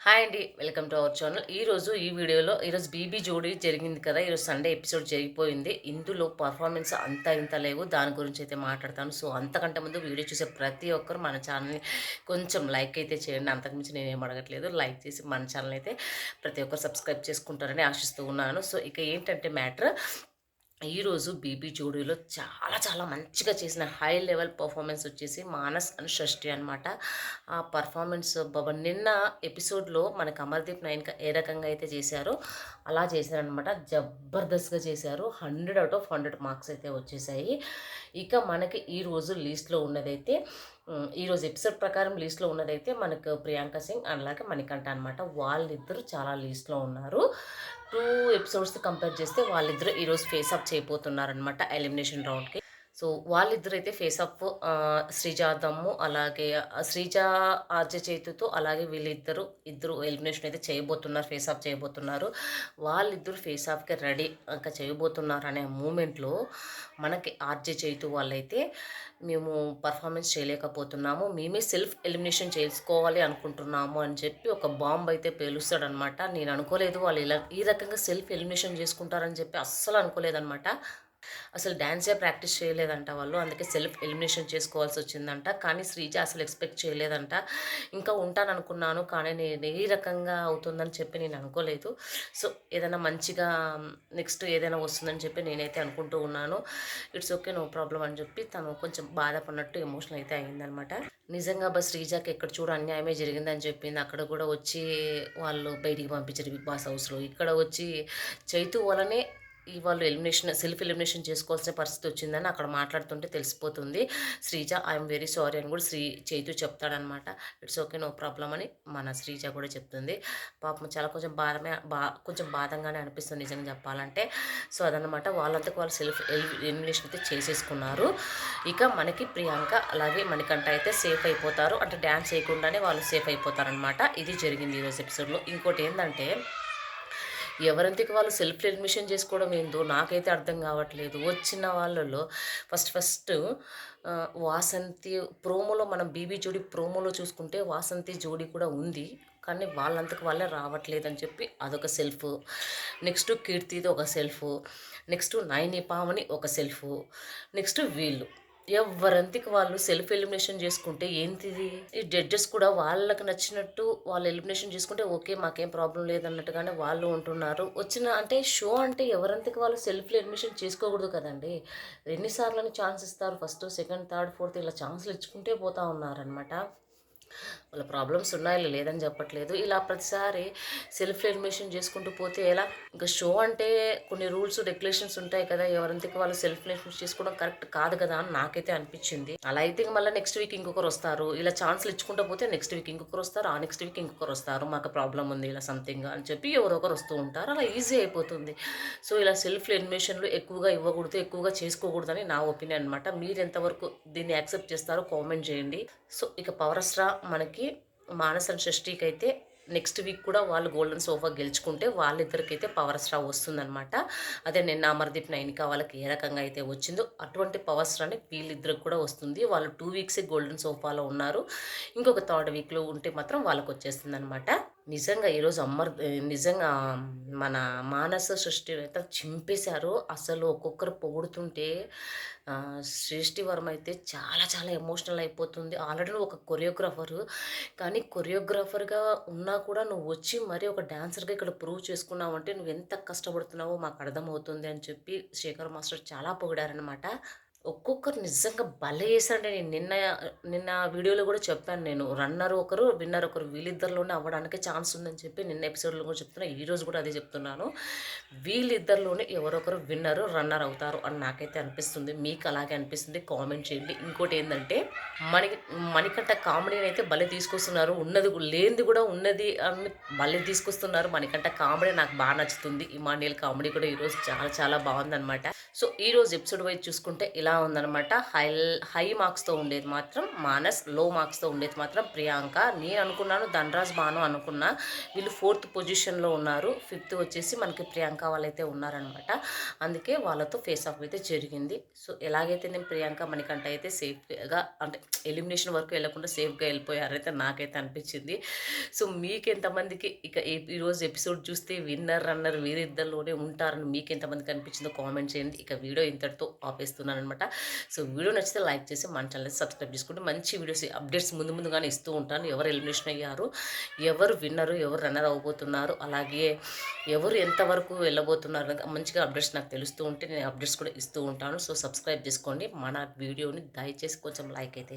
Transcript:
Hi అండి, welcome to our channel. ఈ వీడియోలో బీబీ జోడీ జరిగింది కదా. ఈరోజు సండే ఎపిసోడ్ జరిగిపోయింది. ఇందులో పర్ఫార్మెన్స్ అంతా ఇంత లేవు, దాని గురించి అయితే మాట్లాడతాను. సో అంతకంటే ముందు వీడియో చూసే ప్రతి ఒక్కరు మన ఛానల్ని కొంచెం లైక్ అయితే చేయండి. అంతకుమించి నేనేం అడగట్లేదు. లైక్ చేసి మన ఛానల్ అయితే ప్రతి ఒక్కరు సబ్స్క్రైబ్ చేసుకుంటారని ఆశిస్తూ ఉన్నాను. సో ఇక ఏంటంటే మ్యాటర్, ఈరోజు బీబీ జోడీలో చాలా చాలా మంచిగా చేసిన హై లెవెల్ పర్ఫార్మెన్స్ వచ్చేసి మానస్ అండ్ షష్ఠి అనమాట. ఆ పర్ఫార్మెన్స్ నిన్న ఎపిసోడ్లో మనకు అమర్దీప్ నైన్ ఏ రకంగా అయితే చేశారో అలా చేశారనమాట. జబర్దస్త్గా చేశారు. 100/100 మార్క్స్ అయితే వచ్చేసాయి. ఇక మనకి ఈరోజు లీస్ట్లో ఉన్నదైతే ఈరోజు ఎపిసోడ్ ప్రకారం లీస్ట్లో ఉన్నదైతే మనకు ప్రియాంక సింగ్ అలాగే మణికంఠ అనమాట. వాళ్ళిద్దరూ చాలా లీస్ట్లో ఉన్నారు. 2 ఎపిసోడ్స్ కంపేర్ చేస్తే వాళ్ళిద్దరూ ఈరోజు ఫేస్ అప్ చేయబోతున్నారనమాట ఎలిమినేషన్ రౌండ్కి. సో వాళ్ళిద్దరు అయితే ఫేస్ అప్, శ్రీజ దమ్ము అలాగే శ్రీజ ఆర్జే చేతుతో అలాగే ఇద్దరు ఎలిమినేషన్ అయితే చేయబోతున్నారు, ఫేస్ ఆఫ్ చేయబోతున్నారు. వాళ్ళిద్దరు ఫేస్ ఆఫ్కి రెడీ ఇంకా చేయబోతున్నారు అనే మూమెంట్లో మనకి ఆర్జే చేతు వాళ్ళైతే మేము పర్ఫార్మెన్స్ చేయలేకపోతున్నాము, మేమే సెల్ఫ్ ఎలిమినేషన్ చేసుకోవాలి అనుకుంటున్నాము అని చెప్పి ఒక బాంబ్ అయితే పేలుస్తాడనమాట. నేను అనుకోలేదు వాళ్ళు ఇలా ఈ రకంగా సెల్ఫ్ ఎలిమినేషన్ చేసుకుంటారని చెప్పి అస్సలు అనుకోలేదనమాట. అసలు డ్యాన్సే ప్రాక్టీస్ చేయలేదంట వాళ్ళు, అందుకే సెల్ఫ్ ఎలిమినేషన్ చేసుకోవాల్సి వచ్చిందంట. కానీ శ్రీజ అసలు ఎక్స్పెక్ట్ చేయలేదంట. ఇంకా ఉంటాననుకున్నాను కానీ నేను ఈ రకంగా అవుతుందని చెప్పి నేను అనుకోలేదు. సో ఏదైనా మంచిగా నెక్స్ట్ ఏదైనా వస్తుందని చెప్పి నేనైతే అనుకుంటూ ఉన్నాను. ఇట్స్ ఓకే, నో ప్రాబ్లం అని చెప్పి తను కొంచెం బాధపడినట్టు ఎమోషనల్ అయితే అయిందనమాట. నిజంగా శ్రీజాకి ఎక్కడ చూడ అన్యాయమే జరిగిందని చెప్పింది. అక్కడ కూడా వచ్చి వాళ్ళు బయటికి పంపించారు బిగ్ బాస్ హౌస్లో. ఇక్కడ వచ్చి చైతు వలనే వాళ్ళు సెల్ఫ్ ఎలిమినేషన్ చేసుకోవాల్సిన పరిస్థితి వచ్చిందని అక్కడ మాట్లాడుతుంటే తెలిసిపోతుంది. శ్రీజ ఐఎమ్ వెరీ సారీ అని కూడా చైతు చెప్తాడనమాట. ఇట్స్ ఓకే, నో ప్రాబ్లం అని మన శ్రీజ కూడా చెప్తుంది. పాపం చాలా కొంచెం బాధంగానే అనిపిస్తుంది నిజంగా చెప్పాలంటే. సో అదనమాట, వాళ్ళంతకు వాళ్ళు సెల్ఫ్ ఎలిమినేషన్ అయితే చేసేసుకున్నారు. ఇక మనకి ప్రియాంక అలాగే మణికంఠ అయితే సేఫ్ అయిపోతారు, అంటే డ్యాన్స్ చేయకుండానే వాళ్ళు సేఫ్ అయిపోతారనమాట. ఇది జరిగింది ఈరోజు ఎపిసోడ్లో. ఇంకోటి ఏంటంటే, ఎవరంతకి వాళ్ళు సెల్ఫ్ ఎలిమినేషన్ చేసుకోవడం ఏందో నాకైతే అర్థం కావట్లేదు. వచ్చిన వాళ్ళలో ఫస్ట్ వాసంతి ప్రోమోలో, మనం బీబీ జోడీ ప్రోమోలో చూసుకుంటే వాసంతి జోడీ కూడా ఉంది, కానీ వాళ్ళంతకు వాళ్ళే రావట్లేదని చెప్పి అదొక సెల్ఫ్. నెక్స్ట్ కీర్తిది ఒక సెల్ఫ్, నెక్స్ట్ నైని పావని ఒక సెల్ఫ్, నెక్స్ట్ వీళ్ళు ఎవరంతకి వాళ్ళు సెల్ఫ్ ఎలిమినేషన్ చేసుకుంటే ఏంటిది, ఈ జడ్జెస్ కూడా వాళ్ళకి నచ్చినట్టు వాళ్ళు ఎలిమినేషన్ చేసుకుంటే ఓకే మాకేం ప్రాబ్లం లేదన్నట్టుగానే వాళ్ళు ఉంటున్నారు. అంటే షో అంటే ఎవరంతకి వాళ్ళు సెల్ఫ్ ఎలిమినేషన్ చేసుకోకూడదు కదండి. ఎన్నిసార్లు ఛాన్స్ ఇస్తారు, ఫస్ట్ సెకండ్ థర్డ్ ఫోర్త్ ఇలా ఛాన్సులు ఇచ్చుకుంటే పోతా ఉన్నారనమాట. వాళ్ళ ప్రాబ్లమ్స్ ఉన్నాయి, లేదని చెప్పట్లేదు. ఇలా ప్రతిసారి సెల్ఫ్ ఎలిమినేషన్ చేసుకుంటూ పోతే ఎలా? ఇంకా షో అంటే కొన్ని రూల్స్ రెగ్యులేషన్స్ ఉంటాయి కదా, ఎవరంతకి వాళ్ళు సెల్ఫ్ ఎలిమినేషన్ చేసుకోవడం కరెక్ట్ కాదు కదా అని నాకైతే అనిపించింది. అలా అయితే మళ్ళీ నెక్స్ట్ వీక్ ఇంకొకరు వస్తారు, ఇలా ఛాన్స్లు ఇచ్చుకుంటూ పోతే నెక్స్ట్ వీక్ ఇంకొకరు వస్తారు, ఆ నెక్స్ట్ వీక్ ఇంకొకరు వస్తారు, మాకు ప్రాబ్లం ఉంది ఇలా సంథింగ్ అని చెప్పి ఎవరో ఒకరు వస్తూ ఉంటారు. అలా ఈజీ అయిపోతుంది. సో ఇలా సెల్ఫ్ ఎలిమినేషన్లు ఎక్కువగా ఇవ్వకూడదు, ఎక్కువగా చేసుకోకూడదని నా ఒపీనియన్ అనమాట. మీరు ఎంతవరకు దీన్ని యాక్సెప్ట్ చేస్తారో కామెంట్ చేయండి. సో ఇక పవర్ స్టార్ మనకి మానస్ అండ్ షష్ఠీకి అయితే నెక్స్ట్ వీక్ కూడా వాళ్ళు గోల్డెన్ సోఫా గెలుచుకుంటే వాళ్ళిద్దరికైతే పవర్ స్టార్ వస్తుందన్నమాట. అదే నిన్న అమర్దీప్ నైనికా వాళ్ళకి ఏ రకంగా అయితే వచ్చిందో అటువంటి పవర్ స్టార్ని వీళ్ళిద్దరికి కూడా వస్తుంది. వాళ్ళు 2 వీక్సే గోల్డెన్ సోఫాలో ఉన్నారు, ఇంకొక 3rd వీక్లో ఉంటే మాత్రం వాళ్ళకి వచ్చేస్తుంది అనమాట. నిజంగా ఈరోజు నిజంగా మన మానస సృష్టి అయితే చింపేశారు. అసలు ఒక్కొక్కరు పొగుడుతుంటే శ్రేష్ఠి వర్మ అయితే చాలా చాలా ఎమోషనల్ అయిపోతుంది. ఆల్రెడీ నువ్వు ఒక కొరియోగ్రాఫరు, కానీ కొరియోగ్రాఫర్గా ఉన్నా కూడా నువ్వు వచ్చి మరీ ఒక డాన్సర్గా ఇక్కడ ప్రూవ్ చేసుకున్నావు అంటే నువ్వు ఎంత కష్టపడుతున్నావో మాకు అర్థమవుతుంది అని చెప్పి శేఖర్ మాస్టర్ చాలా పొగిడారనమాట. ఒక్కొక్కరు నిజంగా భలే చేశారంటే, నేను నిన్న నిన్న వీడియోలో కూడా చెప్పాను, నేను రన్నర్ ఒకరు విన్నర్ ఒకరు వీళ్ళిద్దరిలోనే అవ్వడానికి ఛాన్స్ ఉందని చెప్పి నిన్న ఎపిసోడ్లో కూడా చెప్తున్నా, ఈరోజు కూడా అదే చెప్తున్నాను. వీళ్ళిద్దరిలోనే ఎవరొకరు విన్నరు రన్నర్ అవుతారు అని నాకైతే అనిపిస్తుంది. మీకు అలాగే అనిపిస్తుంది కామెంట్ చేయండి. ఇంకోటి ఏంటంటే, మణికంఠ కామెడీని అయితే భలే తీసుకొస్తున్నారు, ఉన్నది లేనిది కూడా ఉన్నది అని భలే తీసుకొస్తున్నారు. మణికంఠ కామెడీ నాకు బాగా నచ్చుతుంది. ఇమాన్యుయల్ కామెడీ కూడా ఈరోజు చాలా చాలా బాగుందనమాట. సో ఈరోజు ఎపిసోడ్ వైజ్ చూసుకుంటే ఇలా ఉందనమాట. హై మార్క్స్‌తో ఉండేది మాత్రం మానస్, లో మార్క్స్‌తో ఉండేది మాత్రం ప్రియాంక. నేను అనుకున్నాను ధనరాజ్, భాను అనుకున్నా. వీళ్ళు 4th పొజిషన్‌లో ఉన్నారు. 5th వచ్చేసి మనకి ప్రియాంక వాళ్ళైతే ఉన్నారనమాట. అందుకే వాళ్ళతో ఫేస్ ఆఫ్ అయితే జరిగింది. సో, ఎలాగైతే నేను ప్రియాంక, మణికంఠ అయితే సేఫ్‌గా అంటే ఎలిమినేషన్ వరకు వెళ్ళకుండా సేఫ్‌గా వెళ్ళిపోయారైతే నాకైతే అనిపించింది. సో, మీకెంతమందికి ఇక ఈరోజు ఎపిసోడ్ చూస్తే విన్నర్, రన్నర్ వీరిద్దరిలోనే ఉంటారని మీకెంతమందికి అనిపించిందో కామెంట్ చేయండి. ఇక వీడియో ఇంతటితో ఆపేస్తున్నాననమాట. సో, వీడియో నచ్చితే లైక్ చేసి మన ఛానల్‌ని సబ్స్క్రైబ్ చేసుకోండి. మంచి వీడియోస్ అప్డేట్స్ ముందుగానే ఇస్తూ ఉంటాను. ఎవరు ఎలిమినేషన్ అయ్యారు, ఎవరు విన్నరు, ఎవరు రన్నర్ అవ్వబోతున్నారు, అలాగే ఎవరు ఎంతవరకు వెళ్ళబోతున్నారు అనేది మంచిగా అప్డేట్స్ నాకు తెలుస్తూ ఉంటే నేను అప్డేట్స్ కూడా ఇస్తూ ఉంటాను. సో, సబ్స్క్రైబ్ చేసుకోండి. మన వీడియోని దయచేసి కొంచెం లైక్ అయితే